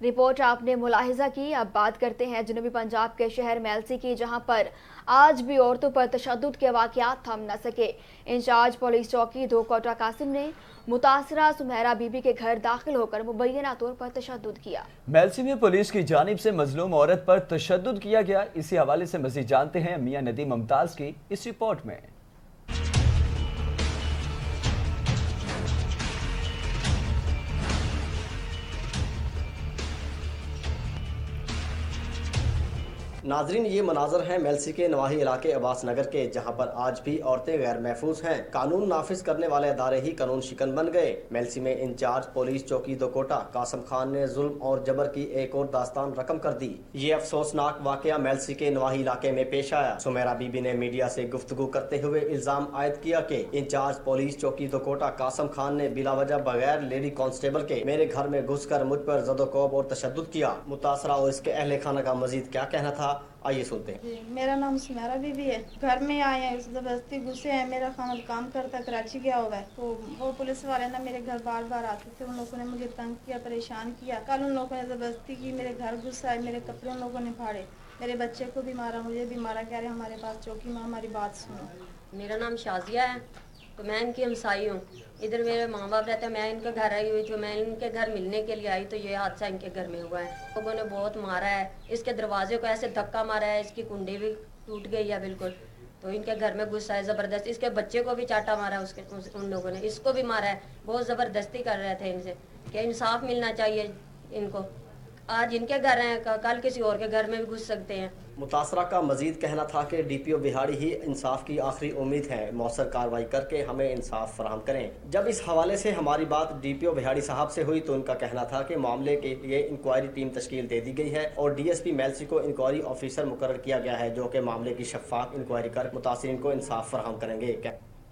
Report آپ نے ملاحظہ کی۔ اب بات کرتے ہیں جنوبی پنجاب کے شہر میلسی کی، جہاں پر آج بھی عورتوں پر تشدد کے واقعات تھم نہ سکے۔ انچارج پولیس چوکی 2 کوٹہ قاسم نے متاثرہ سمیرہ بی بی کے گھر داخل ہو کر مبینہ طور پر تشدد کیا۔ میلسی میں پولیس کی جانب سے مظلوم عورت پر تشدد کیا گیا۔ اسی حوالے سے مزید جانتے ہیں میاں ندیم ممتاز کی اس رپورٹ میں۔ ناظرین، یہ مناظر ہیں میلسی کے نواحی علاقے عباس نگر کے، جہاں پر آج بھی عورتیں غیر محفوظ ہیں۔ قانون نافذ کرنے والے ادارے ہی قانون شکن بن گئے۔ میلسی میں انچارج پولیس چوکی 2 کوٹہ قاسم خان نے ظلم اور جبر کی ایک اور داستان رقم کر دی۔ یہ افسوسناک واقعہ میلسی کے نواحی علاقے میں پیش آیا۔ سمیرہ بی بی نے میڈیا سے گفتگو کرتے ہوئے الزام عائد کیا کہ انچارج پولیس چوکی 2 کوٹہ قاسم خان نے بلا وجہ بغیر لیڈی کانسٹیبل کے میرے گھر میں گھس کر مجھ پر زد و کوب اور تشدد کیا۔ متاثرہ اور اس کے اہل خانہ کا مزید کیا کہنا تھا، آئیے سنتے ہیں۔ میرا نام سمیرہ بی بی ہے۔ گھر میں آئے ہیں، زبردستی گھسے ہیں۔ میرا خامد کام کرتا کراچی گیا ہوا ہے، تو وہ پولیس والے نا میرے گھر بار بار آتے تھے۔ ان لوگوں نے مجھے تنگ کیا، پریشان کیا۔ کل ان لوگوں نے زبردستی کی، میرے گھر گھسائے، میرے کپڑے ان لوگوں نے پھاڑے، میرے بچے کو بھی مارا، مجھے بھی مارا۔ کہہ رہے ہمارے پاس چوکی میں ہماری بات سنو۔ میرا نام شازیہ ہے، تو میں ان کی ہمسائی ہوں۔ ادھر میرے ماں باپ رہتے ہیں، میں ان کے گھر آئی ہوئی تھی۔ میں ان کے گھر ملنے کے لیے آئی تو یہ حادثہ ان کے گھر میں ہوا ہے۔ لوگوں نے بہت مارا ہے، اس کے دروازے کو ایسے دھکا مارا ہے، اس کی کنڈی بھی ٹوٹ گئی ہے بالکل۔ تو ان کے گھر میں غصہ ہے زبردست، اس کے بچے کو بھی چاٹا مارا ہے، ان لوگوں نے اس کو بھی مارا ہے۔ بہت زبردستی کر رہے تھے ان سے کہ انصاف ملنا چاہیے ان کو۔ آج ان کے گھر ہیں، کل کسی اور کے گھر میں بھی گھس سکتے ہیں۔ متاثرہ کا مزید کہنا تھا کہ ڈی پی او بہاڑی ہی انصاف کی آخری امید ہے، مؤثر کارروائی کر کے ہمیں انصاف فراہم کریں۔ جب اس حوالے سے ہماری بات ڈی پی او بہاڑی صاحب سے ہوئی تو ان کا کہنا تھا کہ معاملے کے لیے انکوائری ٹیم تشکیل دے دی گئی ہے اور ڈی ایس پی میلسی کو انکوائری آفیسر مقرر کیا گیا ہے، جو کہ معاملے کی شفاف انکوائری کر متاثرین کو انصاف فراہم کریں گے۔